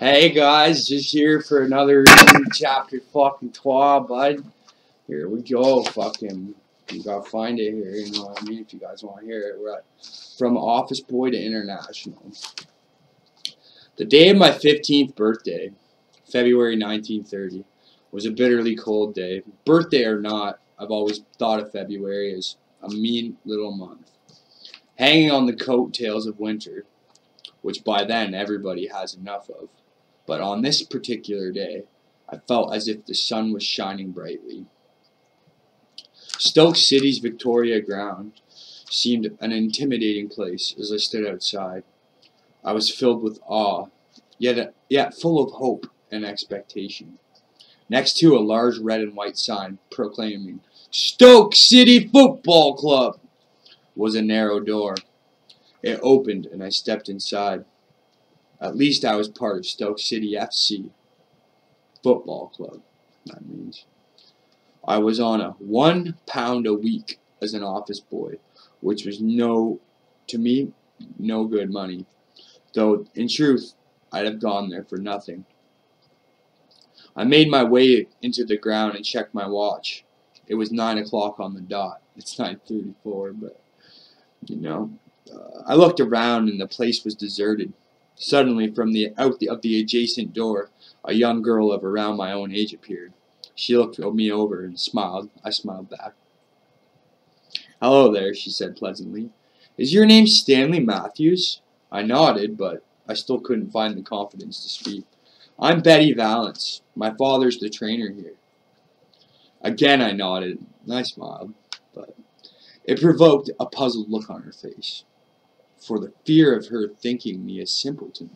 Hey guys, just here for another chapter fucking 12, bud. Here we go, fucking. You gotta find it here, you know what I mean? If you guys want to hear it, we're at From Office Boy to International. The day of my 15th birthday, February 1930, was a bitterly cold day. Birthday or not, I've always thought of February as a mean little month. Hanging on the coattails of winter, which by then everybody has enough of. But on this particular day, I felt as if the sun was shining brightly. Stoke City's Victoria ground seemed an intimidating place as I stood outside. I was filled with awe, yet full of hope and expectation. Next to a large red and white sign proclaiming Stoke City Football Club was a narrow door. It opened and I stepped inside. At least I was part of Stoke City FC Football Club, that means. I was on a £1 a week as an office boy, which was to me, no good money. Though, in truth, I'd have gone there for nothing. I made my way into the ground and checked my watch. It was 9 o'clock on the dot. It's 9:34, but, you know. I looked around and the place was deserted. Suddenly, from the adjacent door, a young girl of around my own age appeared. She looked me over and smiled. I smiled back. "Hello there," she said pleasantly. "Is your name Stanley Mathews?" I nodded, but I still couldn't find the confidence to speak. "I'm Betty Valance. My father's the trainer here." Again I nodded, and I smiled, but it provoked a puzzled look on her face, for the fear of her thinking me a simpleton.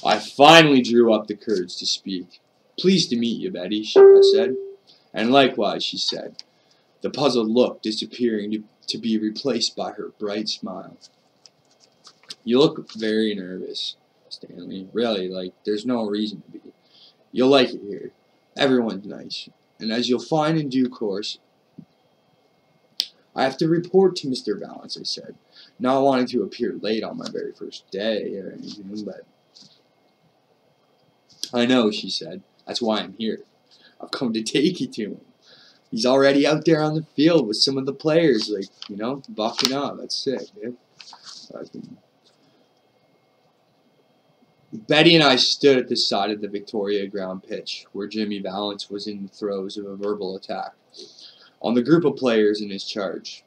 I finally drew up the courage to speak. "Pleased to meet you, Betty," I said. "And likewise," she said, the puzzled look disappearing to be replaced by her bright smile. "You look very nervous, Stanley. Really, there's no reason to be. You'll like it here. Everyone's nice. And as you'll find in due course, I have to report to Mr. Valance," I said, not wanting to appear late on my very first day or anything, but... "I know," she said. "That's why I'm here. I've come to take you to him. He's already out there on the field with some of the players, bucking up. That's sick, dude." Betty and I stood at the side of the Victoria ground pitch, where Jimmy Valance was in the throes of a verbal attack on the group of players in his charge.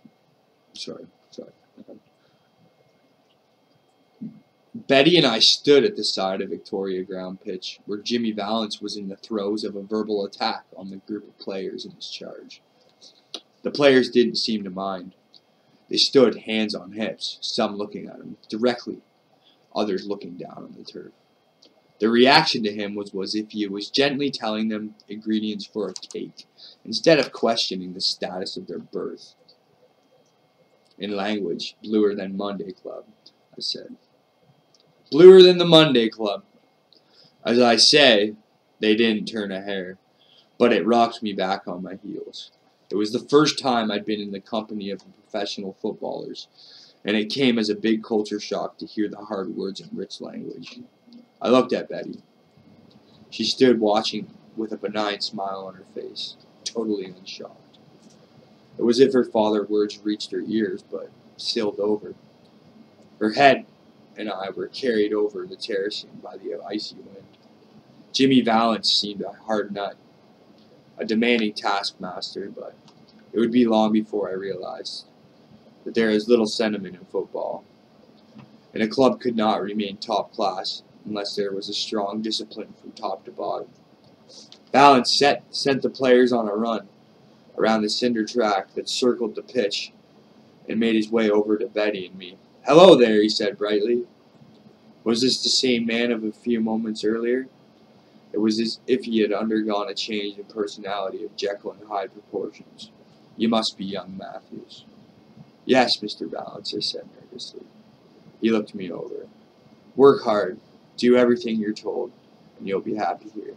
Betty and I stood at the side of Victoria ground pitch, where Jimmy Valance was in the throes of a verbal attack on the group of players in his charge. The players didn't seem to mind. They stood hands on hips, some looking at him directly, others looking down on the turf. Their reaction to him was as if he was gently telling them ingredients for a cake, instead of questioning the status of their birth. In language bluer than Monday Club, I said. "Bluer than the Monday Club." As I say, they didn't turn a hair, but it rocked me back on my heels. It was the first time I'd been in the company of professional footballers, and it came as a big culture shock to hear the hard words and rich language. I looked at Betty. She stood watching with a benign smile on her face, totally unshocked. It was as if her father's words reached her ears, but sailed over. Her head and I were carried over the terracing by the icy wind. Jimmy Valance seemed a hard nut, a demanding taskmaster, but it would be long before I realized that there is little sentiment in football, and a club could not remain top class unless there was a strong discipline from top to bottom. Valance sent the players on a run around the cinder track that circled the pitch and made his way over to Betty and me. "Hello there," he said brightly. Was this the same man of a few moments earlier? It was as if he had undergone a change in personality of Jekyll and Hyde proportions. "You must be young Mathews." "Yes, Mr. Valance," I said nervously. He looked me over. "Work hard. Do everything you're told, and you'll be happy here."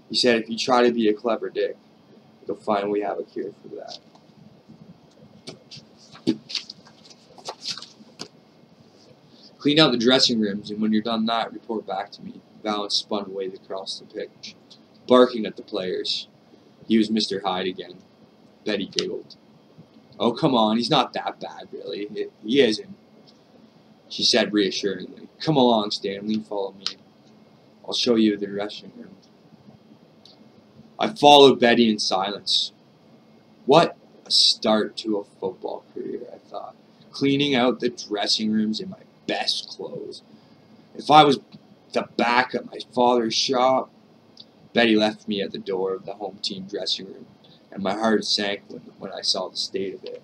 He said, "If you try to be a clever dick, you'll find we have a cure for that." "Clean out the dressing rooms, and when you're done that, report back to me. Valance spun away across the pitch, barking at the players. He was Mr. Hyde again. Betty giggled. "Oh, come on, he's not that bad, really. He isn't," she said reassuringly. "Come along, Stanley, follow me. I'll show you the dressing room." I followed Betty in silence. What a start to a football career, I thought. Cleaning out the dressing rooms in my best clothes. If I was the back of my father's shop. Betty left me at the door of the home team dressing room, and my heart sank when I saw the state of it.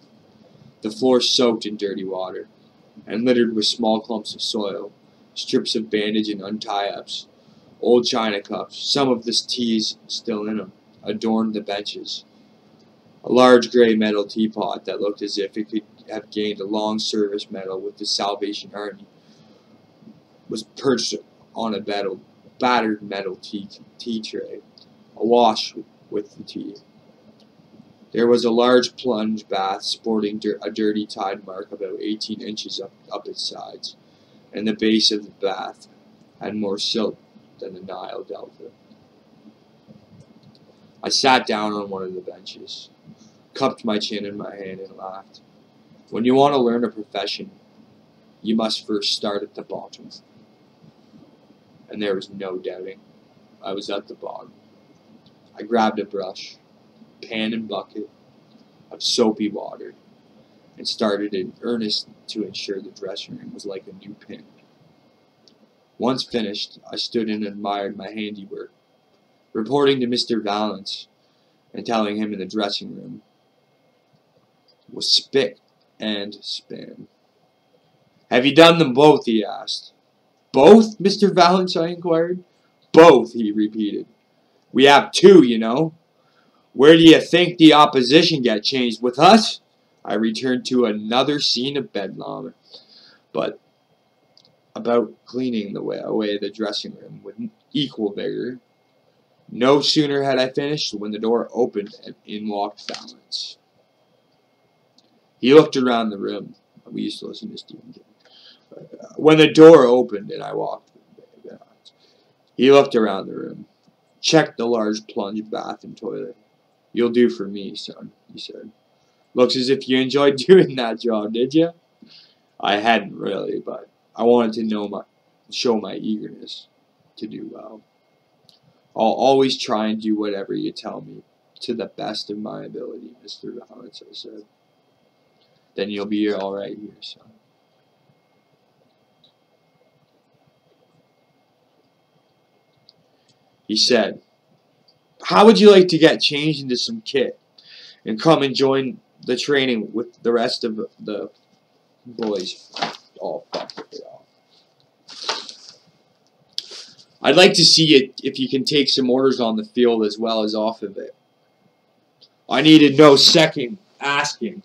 The floor soaked in dirty water, and littered with small clumps of soil, strips of bandage and untie-ups, old china cups, some of the teas still in them, adorned the benches. A large gray metal teapot that looked as if it could have gained a long service medal with the Salvation Army was perched on a battered metal tea tray, awash with the tea. There was a large plunge bath sporting a dirty tide mark about 18 inches up its sides, and the base of the bath had more silt than the Nile Delta. I sat down on one of the benches, cupped my chin in my hand, and laughed. When you want to learn a profession, you must first start at the bottom. And there was no doubting. I was at the bottom. I grabbed a brush, pan and bucket of soapy water, and started in earnest to ensure the dressing room was like a new pin. Once finished, I stood and admired my handiwork, reporting to Mr. Valance and telling him in the dressing room was spick and span. "Have you done them both?" he asked. "Both, Mr. Valance?" I inquired. "Both," he repeated. "We have two, you know. Where do you think the opposition get changed? With us?" I returned to another scene of bedlam, but about cleaning away the dressing room with equal vigor. No sooner had I finished when the door opened and in walked Valance. He looked around the room. We used to listen to Stephen King. When the door opened and I walked, he looked around the room, checked the large plunge bath and toilet. "You'll do for me, son," he said. "Looks as if you enjoyed doing that job, did you?" I hadn't really, but I wanted to show my eagerness to do well. "I'll always try and do whatever you tell me, to the best of my ability, Mr. Valance," I said. "Then you'll be all right here, son." He said, "How would you like to get changed into some kit and come and join the training with the rest of the boys?" Oh, fuck it all. "I'd like to see it if you can take some orders on the field as well as off of it." I needed no second asking.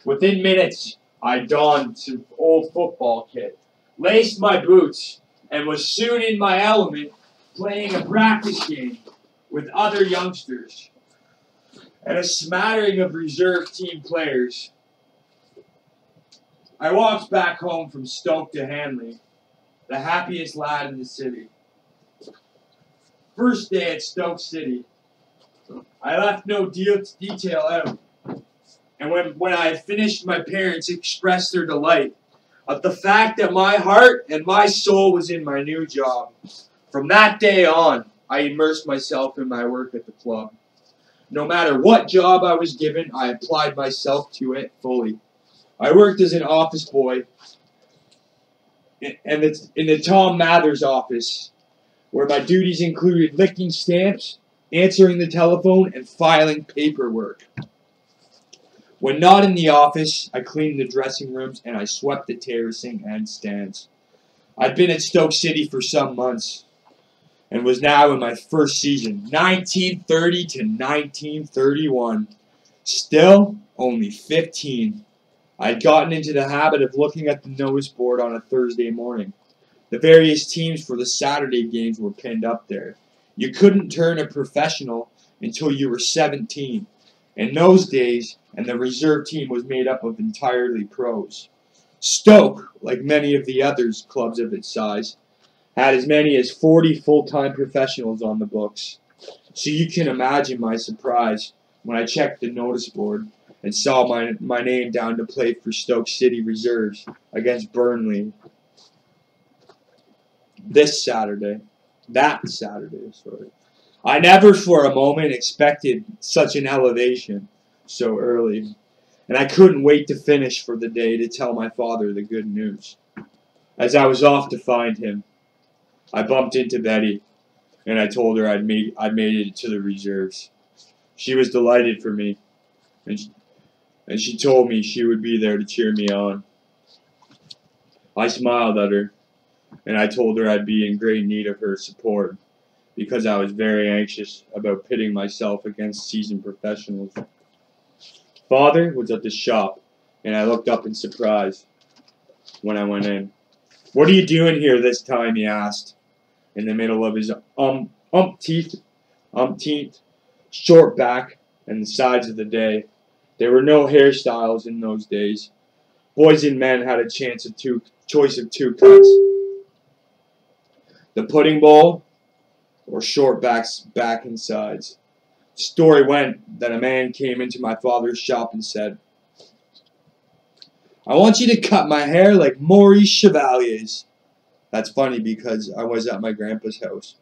Within minutes, I donned some old football kit, laced my boots, and was soon in my element, playing a practice game with other youngsters and a smattering of reserve team players. I walked back home from Stoke to Hanley, the happiest lad in the city. First day at Stoke City, I left no detail out, and when I had finished, my parents expressed their delight at the fact that my heart and my soul was in my new job. From that day on, I immersed myself in my work at the club. No matter what job I was given, I applied myself to it fully. I worked as an office boy in the Tom Mathews office, where my duties included licking stamps, answering the telephone, and filing paperwork. When not in the office, I cleaned the dressing rooms and I swept the terracing and stands. I'd been at Stoke City for some months and was now in my first season, 1930 to 1931. Still only 15. I'd gotten into the habit of looking at the notice board on a Thursday morning. The various teams for the Saturday games were pinned up there. You couldn't turn a professional until you were 17. In those days, and the reserve team was made up of entirely pros. Stoke, like many of the other clubs of its size, had as many as 40 full-time professionals on the books. So you can imagine my surprise when I checked the notice board and saw my name down to play for Stoke City Reserves against Burnley that Saturday, sorry. I never for a moment expected such an elevation so early, and I couldn't wait to finish for the day to tell my father the good news. As I was off to find him, I bumped into Betty, and I told her I'd made it to the reserves. She was delighted for me, and she told me she would be there to cheer me on. I smiled at her, and I told her I'd be in great need of her support, because I was very anxious about pitting myself against seasoned professionals. Father was at the shop, and I looked up in surprise when I went in. "What are you doing here this time?" he asked, in the middle of his umpteenth short back and the sides of the day. There were no hairstyles in those days. Boys and men had a choice of two cuts. The pudding bowl or short backs back and sides. The story went that a man came into my father's shop and said, "I want you to cut my hair like Maurice Chevalier's." That's funny because I was at my grandpa's house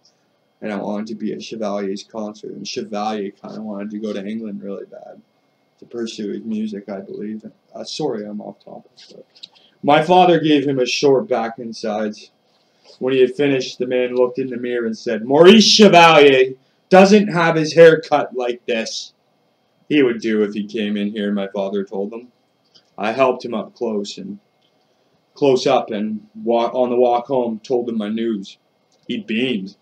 and I wanted to be at Chevalier's concert, and Chevalier kind of wanted to go to England really bad to pursue his music, I believe. Sorry, I'm off topic. But my father gave him a short back and sides. When he had finished, the man looked in the mirror and said, "Maurice Chevalier doesn't have his hair cut like this." He would do if he came in here, my father told him. I helped him up close up and on the walk home told him my news. He beamed.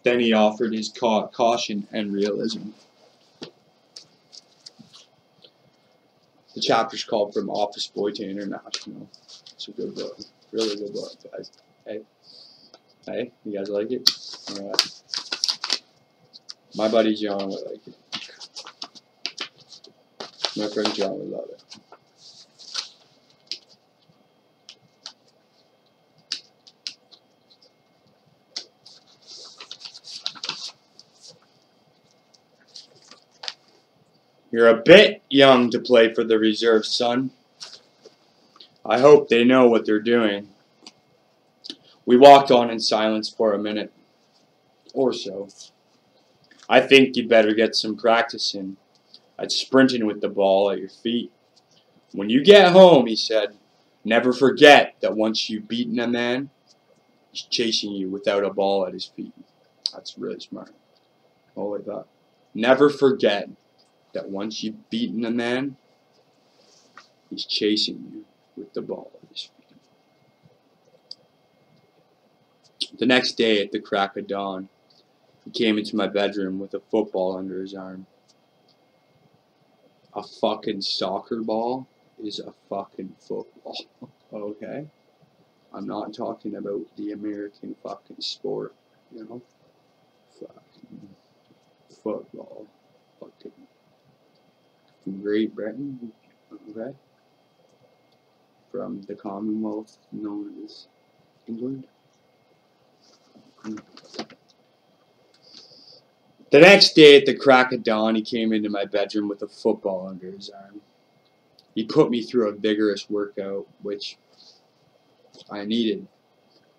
Then he offered his caution and realism. The chapter's called From Office Boy to International. It's a good book. Really good book, guys. Hey, you guys like it? Alright. My buddy John would like it. My friend John would love it. You're a bit young to play for the reserves, son. I hope they know what they're doing. We walked on in silence for a minute or so. "I think you'd better get some practice in at sprinting with the ball at your feet. When you get home," he said, "never forget that once you've beaten a man, he's chasing you without a ball at his feet." That's really smart. Oh, I thought. Never forget that once you've beaten a man, he's chasing you with the ball at his feet. The next day at the crack of dawn, he came into my bedroom with a football under his arm. A fucking soccer ball is a fucking football, okay? I'm not talking about the American fucking sport, you know? Fucking football. Fucking from Great Britain, okay? From the Commonwealth known as England. The next day at the crack of dawn, he came into my bedroom with a football under his arm. He put me through a vigorous workout, which I needed,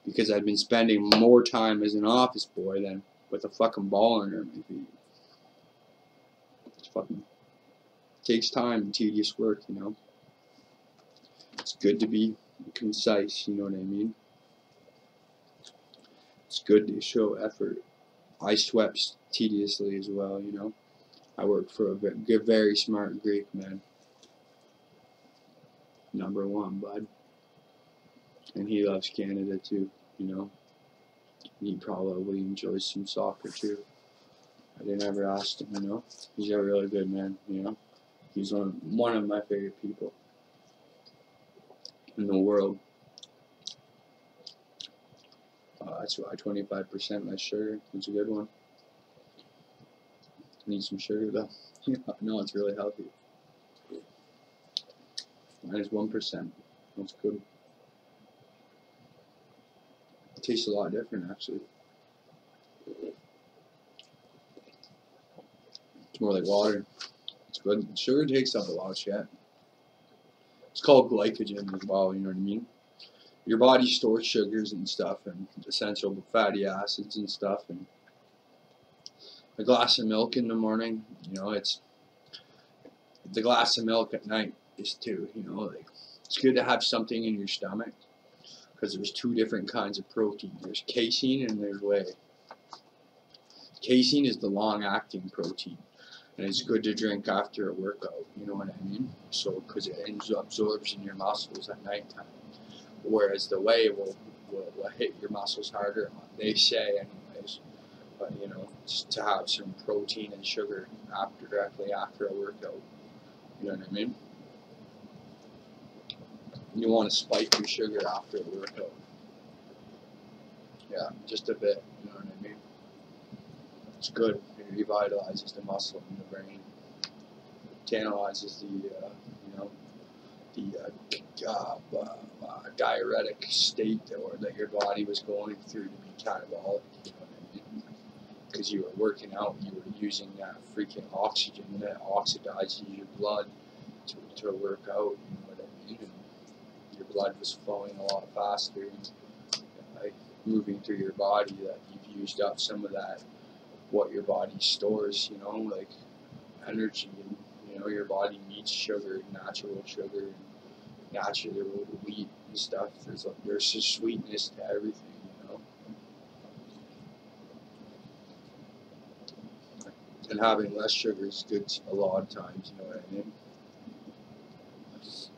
because I'd been spending more time as an office boy than with a fucking ball under my feet. It's fucking takes time and tedious work, you know. It's good to be concise, you know what I mean? It's good to show effort. I swept tediously as well, you know. I worked for a very smart Greek man. #1, bud. And he loves Canada too, you know. He probably enjoys some soccer too. I didn't ever ask him, you know. He's a really good man, you know. He's one of my favorite people in the world. That's why 25% less sugar. It's a good one. Need some sugar though. No, it's really healthy. Mine is 1%. That's good. It tastes a lot different, actually. It's more like water. It's good. Sugar takes up a lot of shit. It's called glycogen as well, you know what I mean? Your body stores sugars and stuff and essential fatty acids and stuff. And a glass of milk in the morning, you know, it's the glass of milk at night is too, you know, like it's good to have something in your stomach because there's two different kinds of protein. There's casein and there's whey. Casein is the long-acting protein, and it's good to drink after a workout, you know what I mean? So, because it absorbs in your muscles at nighttime, whereas the whey will hit your muscles harder, they say anyways. But, you know, just to have some protein and sugar directly after a workout, you know what I mean? You want to spike your sugar after a workout. Yeah, just a bit, you know what I mean? It's good. It revitalizes the muscle in the brain. It analyzes the diuretic state that your body was going through to be catabolic. You know what I mean? Because you were working out, you were using that freaking oxygen that oxidizes your blood to work out. You know what I mean? And your blood was flowing a lot faster, and, like moving through your body. That you've used up some of that. What your body stores, you know, like energy, and you know your body needs sugar, natural sugar, natural wheat and stuff. There's a sweetness to everything, you know. And having less sugar is good a lot of times, you know what I mean.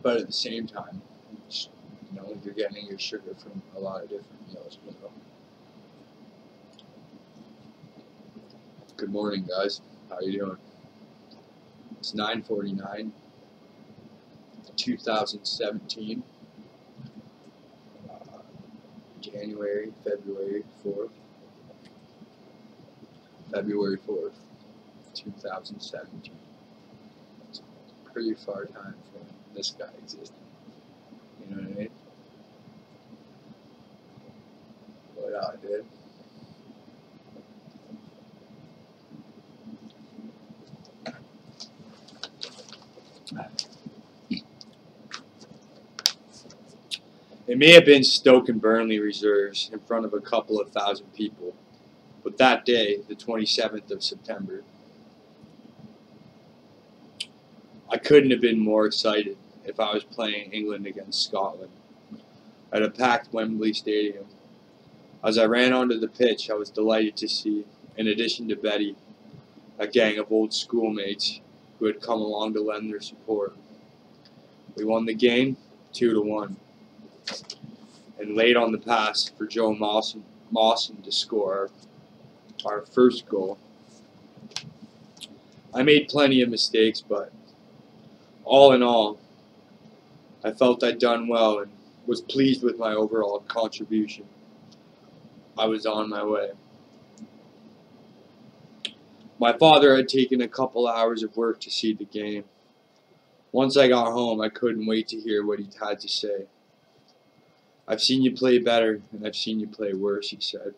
But at the same time, you know, you're getting your sugar from a lot of different meals, you know. Good morning, guys. How you doing? It's 9:49, 2017, February 4th, 2017. It's a pretty far time from this guy existing. You know what I mean? But I did. It may have been Stoke and Burnley reserves in front of a couple of thousand people, but that day, the 27th of September, I couldn't have been more excited if I was playing England against Scotland at a packed Wembley Stadium. As I ran onto the pitch, I was delighted to see, in addition to Betty, a gang of old schoolmates who had come along to lend their support. We won the game 2-1. And laid on the pass for Joe Mawson to score our first goal. I made plenty of mistakes, but all in all, I felt I'd done well and was pleased with my overall contribution. I was on my way. My father had taken a couple hours of work to see the game. Once I got home, I couldn't wait to hear what he had to say. "I've seen you play better, and I've seen you play worse," he said.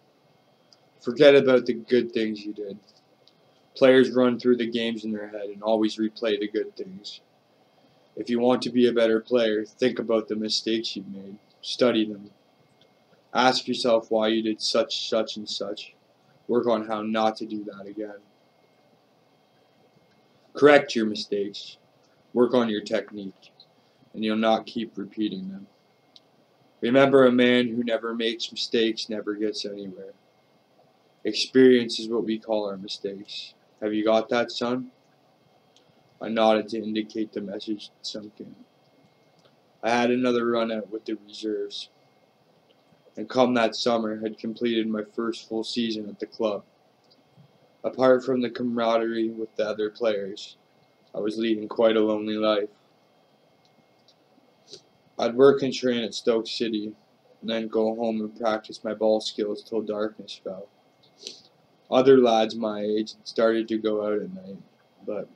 "Forget about the good things you did. Players run through the games in their head and always replay the good things. If you want to be a better player, think about the mistakes you've made. Study them. Ask yourself why you did such and such. Work on how not to do that again. Correct your mistakes. Work on your technique, and you'll not keep repeating them. Remember, a man who never makes mistakes never gets anywhere. Experience is what we call our mistakes. Have you got that, son?" I nodded to indicate the message sunk in. I had another run out with the reserves, and come that summer had completed my first full season at the club. Apart from the camaraderie with the other players, I was leading quite a lonely life. I'd work and train at Stoke City, and then go home and practice my ball skills till darkness fell. Other lads my age had started to go out at night, but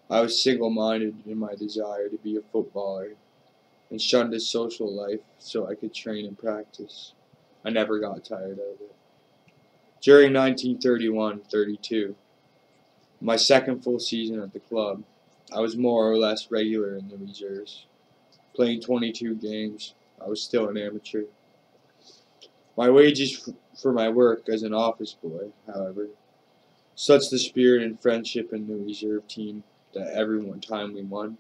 I was single-minded in my desire to be a footballer. and shunned his social life so I could train and practice. I never got tired of it. During 1931-32, my second full season at the club, I was more or less regular in the reserves. Playing 22 games, I was still an amateur. My wages for my work as an office boy, however, such the spirit and friendship in the reserve team that every time we won,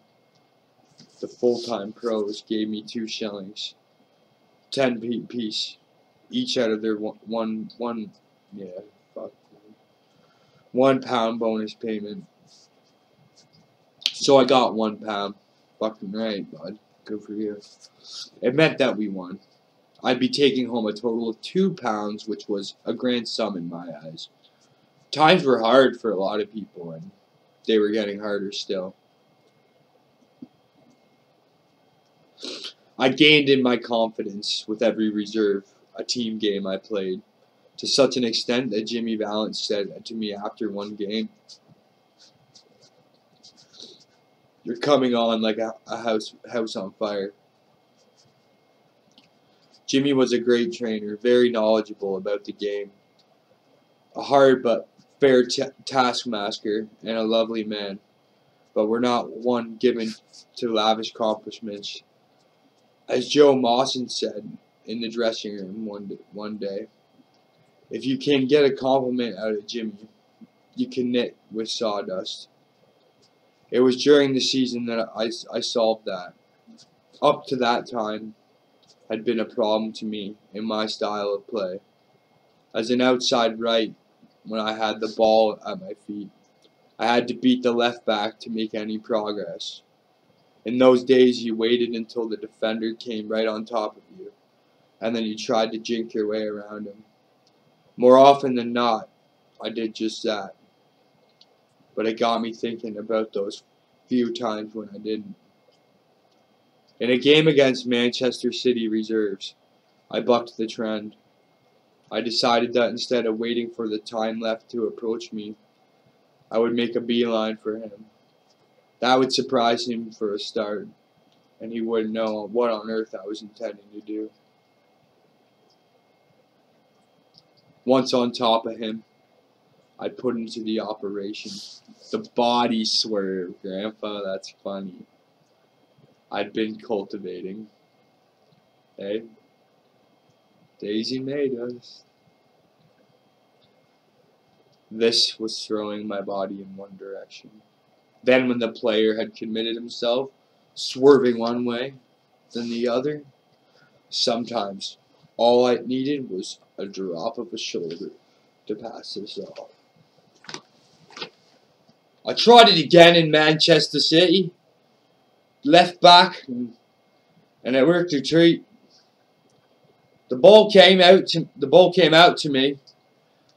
the full-time pros gave me 2 shillings, 10 piece, each out of their one £1 bonus payment. So I got £1. Fucking right, bud. Good for you. It meant that we won. I'd be taking home a total of £2, which was a grand sum in my eyes. Times were hard for a lot of people, and they were getting harder still. I gained in my confidence with every reserve, a team game I played, to such an extent that Jimmy Valance said to me after one game, "You're coming on like a house on fire." Jimmy was a great trainer, very knowledgeable about the game, a hard but fair taskmaster, and a lovely man, but we're not one given to lavish accomplishments. As Joe Mawson said in the dressing room one day, if you can get a compliment out of Jimmy, you can knit with sawdust. It was during the season that I solved that. Up to that time had been a problem to me in my style of play. As an outside right, when I had the ball at my feet, I had to beat the left back to make any progress. In those days, you waited until the defender came right on top of you, and then you tried to jink your way around him. More often than not, I did just that. But it got me thinking about those few times when I didn't. In a game against Manchester City reserves, I bucked the trend. I decided that instead of waiting for the time left to approach me, I would make a beeline for him. That would surprise him for a start, and he wouldn't know what on earth I was intending to do. Once on top of him, I'd put into the operation. The body swerve, Grandpa, that's funny. I'd been cultivating. Hey? Daisy made us. This was throwing my body in one direction. Then when the player had committed himself, swerving one way, then the other, sometimes all I needed was a drop of a shoulder to pass this off. I tried it again in Manchester City. Left back, and it worked a treat. The ball came out to me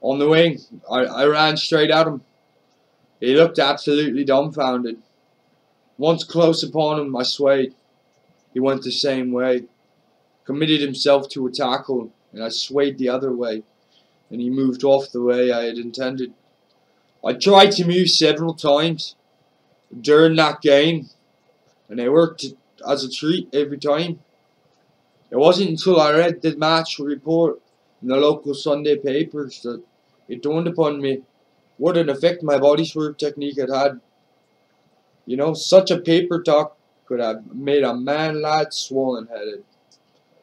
on the wing. I ran straight at him. He looked absolutely dumbfounded. Once close upon him, I swayed. He went the same way, committed himself to a tackle, and I swayed the other way, and he moved off the way I had intended. I tried to move several times during that game, and it worked as a treat every time. It wasn't until I read the match report in the local Sunday papers that it dawned upon me what an effect my body swerve technique had had. You know, such a paper talk could have made a man lad swollen-headed.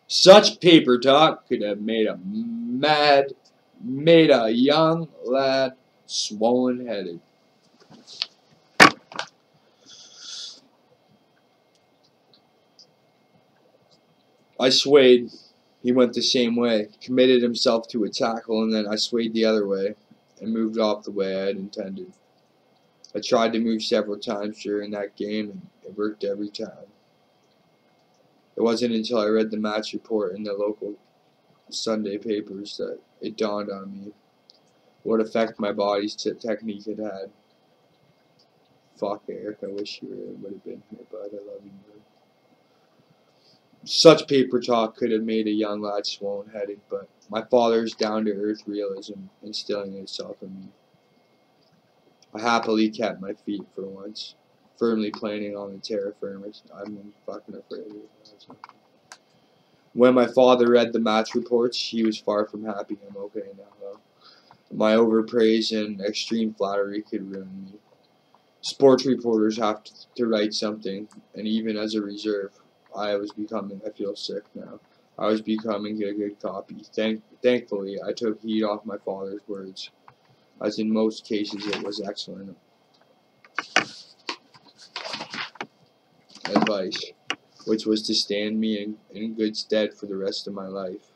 Such paper talk could have made a young lad swollen-headed. I swayed. He went the same way, committed himself to a tackle, and then I swayed the other way and moved off the way I had intended. I tried to move several times during that game, and it worked every time. It wasn't until I read the match report in the local Sunday papers that it dawned on me what effect my body's technique had had. Fuck, Eric, I wish you would have been here, but I love you, man. Such paper talk could have made a young lad swollen-headed, but my father's down-to-earth realism instilling itself in me. I happily kept my feet for once. firmly planning on the terra firma. I'm fucking afraid of it. When my father read the match reports, he was far from happy. I'm okay now, though. My overpraise and extreme flattery could ruin me. Sports reporters have to write something, and even as a reserve, I feel sick now. I was becoming a good copy. Thankfully, I took heed off my father's words, as in most cases it was excellent advice, which was to stand me in good stead for the rest of my life.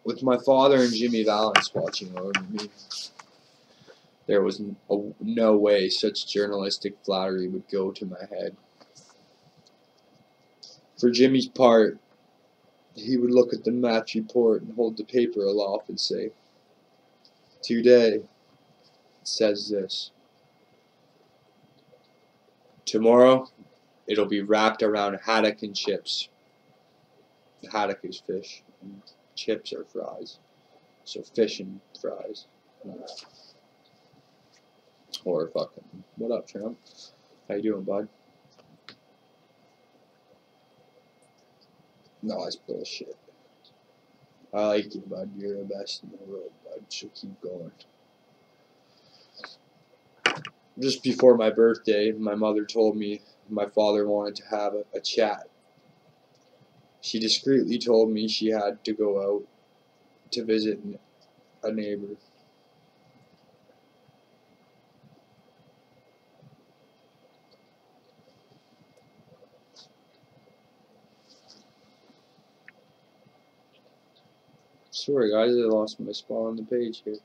With my father and Jimmy Valance watching over me, there was no way such journalistic flattery would go to my head. For Jimmy's part, he would look at the match report and hold the paper aloft and say, "Today, it says this. Tomorrow, it'll be wrapped around haddock and chips." Haddock is fish, and chips are fries. So fish and fries. Or fucking, what up, Trump? How you doing, bud? No, that's bullshit. I like you, bud. You're the best in the world, bud. So keep going. Just before my birthday, my mother told me my father wanted to have a chat. She discreetly told me she had to go out to visit a neighbor. Sorry guys, I lost my spot on the page here.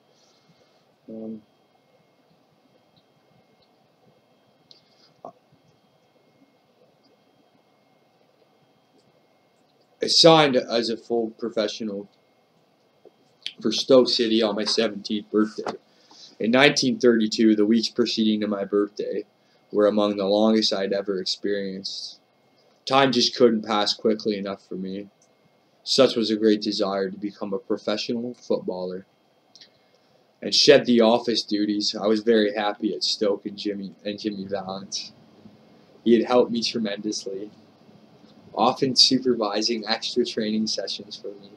I signed as a full professional for Stoke City on my 17th birthday. In 1932, the weeks preceding to my birthday were among the longest I'd ever experienced. Time just couldn't pass quickly enough for me. Such was a great desire to become a professional footballer and shed the office duties. I was very happy at Stoke and Jimmy Valance. He had helped me tremendously, often supervising extra training sessions for me.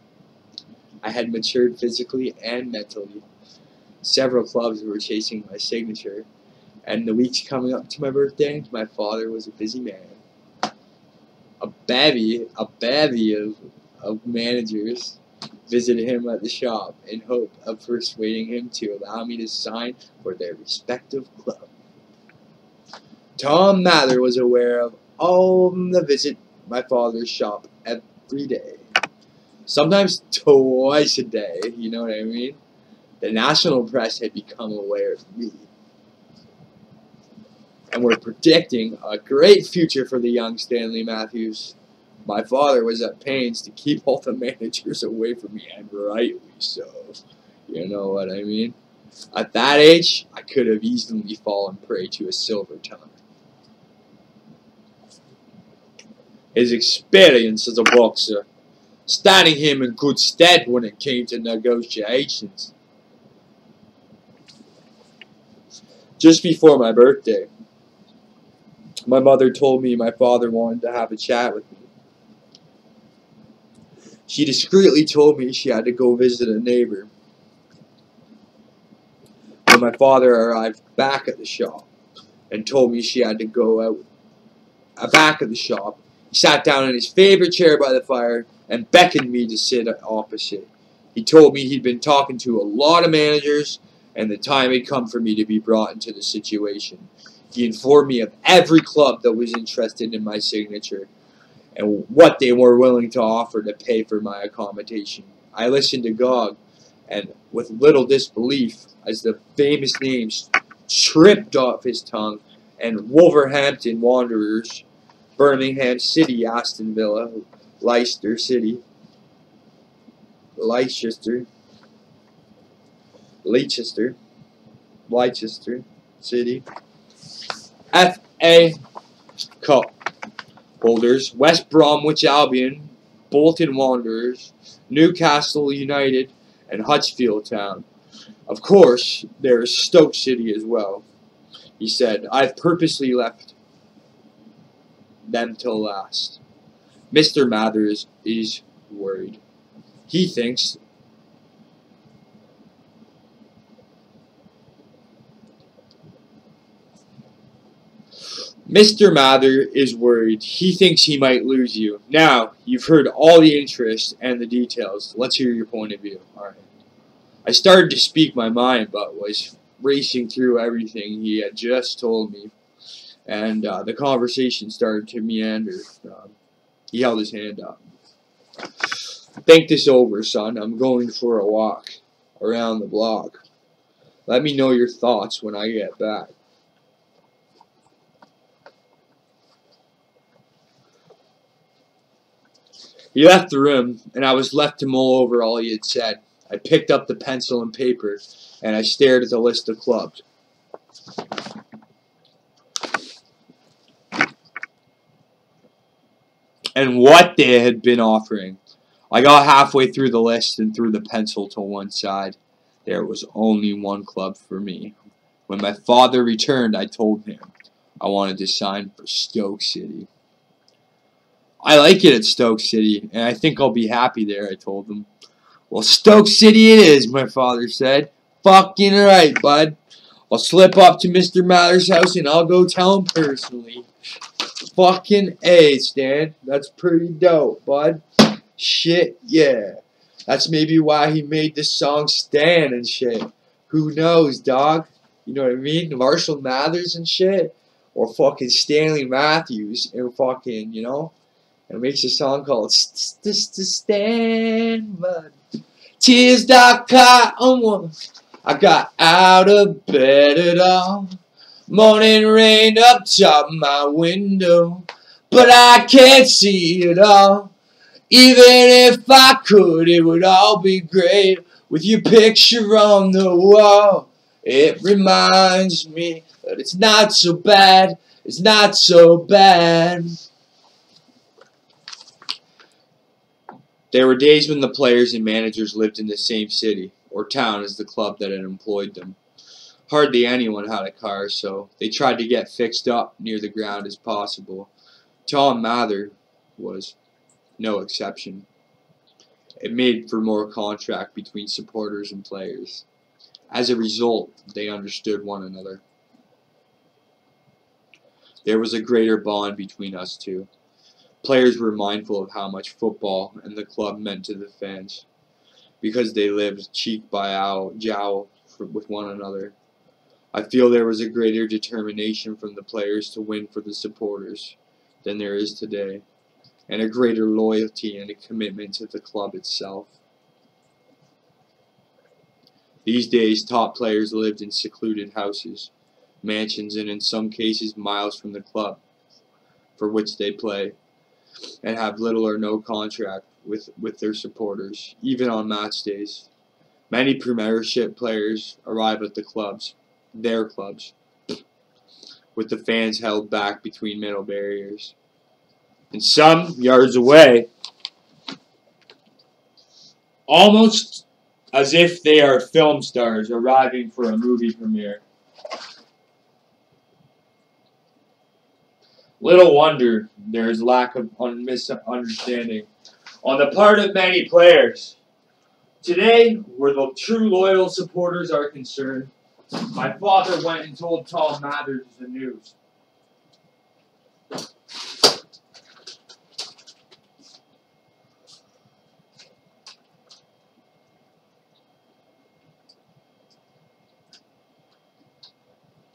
I had matured physically and mentally. Several clubs were chasing my signature, and in the weeks coming up to my birthday, my father was a busy man. A bevy of managers visited him at the shop in hope of persuading him to allow me to sign for their respective club. Tom Mather was aware of all the visit my father's shop every day. Sometimes twice a day, you know what I mean? The national press had become aware of me and were predicting a great future for the young Stanley Mathews. My father was at pains to keep all the managers away from me, and rightly so. You know what I mean? At that age, I could have easily fallen prey to a silver tongue. His experience as a boxer, standing him in good stead when it came to negotiations. Just before my birthday, my mother told me my father wanted to have a chat with me. She discreetly told me she had to go visit a neighbor. When my father arrived back at the shop and told me she had to go out back of the shop, he sat down in his favorite chair by the fire and beckoned me to sit opposite. He told me he'd been talking to a lot of managers and the time had come for me to be brought into the situation. He informed me of every club that was interested in my signature and what they were willing to offer to pay for my accommodation. I listened agog and with little disbelief as the famous names tripped off his tongue, and Wolverhampton Wanderers, Birmingham City, Aston Villa, Leicester City, Leicester City, FA Cup, holders, West Bromwich Albion, Bolton Wanderers, Newcastle United, and Huddersfield Town. Of course, there's Stoke City as well. He said, I've purposely left them till last. Mr. Mathews is worried. He thinks Mr. Mather is worried. He thinks he might lose you. Now, you've heard all the interest and the details. Let's hear your point of view. All right. I started to speak my mind, but was racing through everything he had just told me. And the conversation started to meander. He held his hand up. Think this over, son. I'm going for a walk around the block. Let me know your thoughts when I get back. He left the room, and I was left to mull over all he had said. I picked up the pencil and paper, and I stared at the list of clubs. And what they had been offering. I got halfway through the list and threw the pencil to one side. There was only one club for me. When my father returned, I told him I wanted to sign for Stoke City. I like it at Stoke City, and I think I'll be happy there, I told him. Well, Stoke City it is, my father said. Fucking right, bud. I'll slip up to Mr. Mather's house and I'll go tell him personally. Fucking A, Stan. That's pretty dope, bud. Shit, yeah. That's maybe why he made this song Stan and shit. Who knows, dog? You know what I mean? Marshall Mathers and shit. Or fucking Stanley Mathews and fucking, you know? And makes a song called Stan, bud. Tears dark cotton. I got out of bed at all. Morning rain up top my window, but I can't see it all. Even if I could, it would all be great with your picture on the wall. It reminds me that it's not so bad, it's not so bad. There were days when the players and managers lived in the same city or town as the club that had employed them. Hardly anyone had a car, so they tried to get fixed up near the ground as possible. Tom Mather was no exception. It made for more contract between supporters and players. As a result, they understood one another. There was a greater bond between us two. Players were mindful of how much football and the club meant to the fans, because they lived cheek by jowl with one another. I feel there was a greater determination from the players to win for the supporters than there is today, and a greater loyalty and a commitment to the club itself. These days, top players lived in secluded houses, mansions, and in some cases miles from the club for which they play, and have little or no contract with their supporters, even on match days. Many Premiership players arrive at the clubs, their clubs, with the fans held back between metal barriers. And some yards away, almost as if they are film stars arriving for a movie premiere. Little wonder there is lack of misunderstanding on the part of many players. Today, where the true loyal supporters are concerned, my father went and told Tom Mathers the news.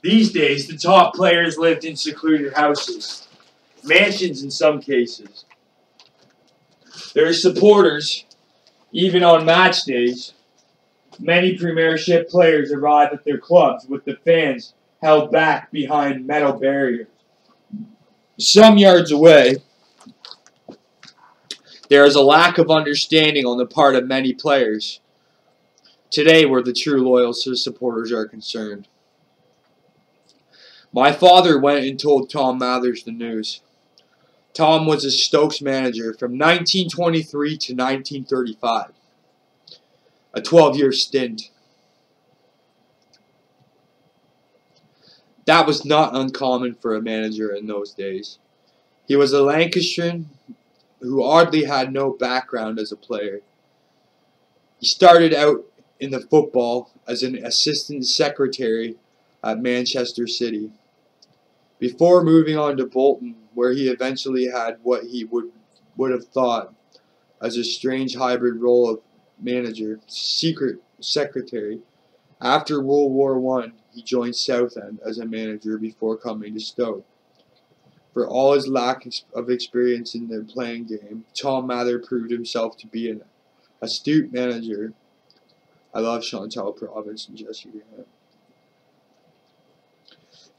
These days, the top players lived in secluded houses, mansions in some cases. There are supporters, even on match days. Many Premiership players arrive at their clubs with the fans held back behind metal barriers. Some yards away, there is a lack of understanding on the part of many players. Today, where the true loyal supporters are concerned. My father went and told Tom Mathers the news. Tom was a Stokes manager from 1923 to 1935, a 12-year stint. That was not uncommon for a manager in those days. He was a Lancastrian who oddly had no background as a player. He started out in the football as an assistant secretary at Manchester City, before moving on to Bolton, where he eventually had what he would have thought as a strange hybrid role of manager, secret secretary. After World War I, he joined Southend as a manager before coming to Stoke. For all his lack of experience in the playing game, Tom Mather proved himself to be an astute manager. I love Chantal Province and Jesse Grant.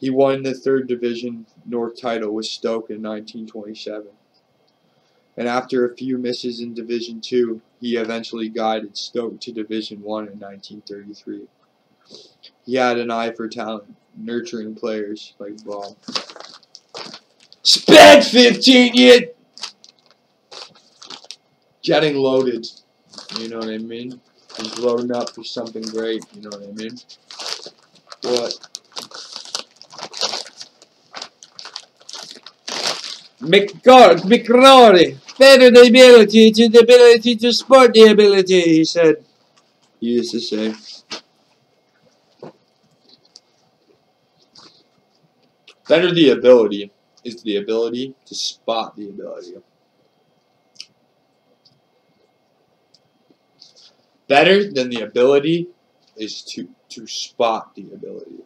He won the 3rd Division North title with Stoke in 1927. And after a few misses in Division 2, he eventually guided Stoke to Division 1 in 1933. He had an eye for talent, nurturing players like Bob. Spent 15 years getting loaded. You know what I mean? He's loading up for something great. You know what I mean? What? McCrory, better the ability to the ability to sport the ability, he said. He used to say. Better the ability is the ability to spot the ability. Better than the ability is to spot the ability.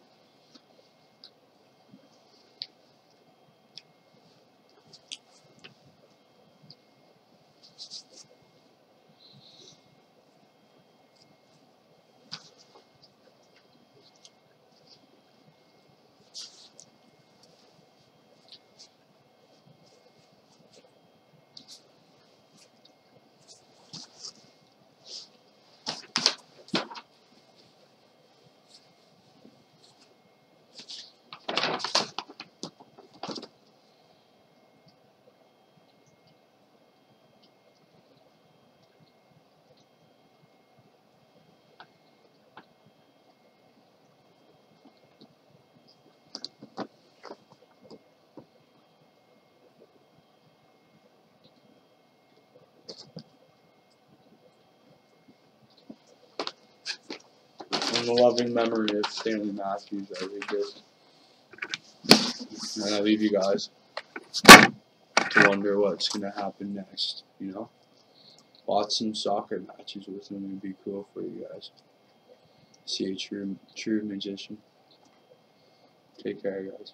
In the loving memory of Stanley Mathews, I read this. And I leave you guys to wonder what's going to happen next, you know? Watch some soccer matches with him would be cool for you guys. See a true magician. Take care, guys.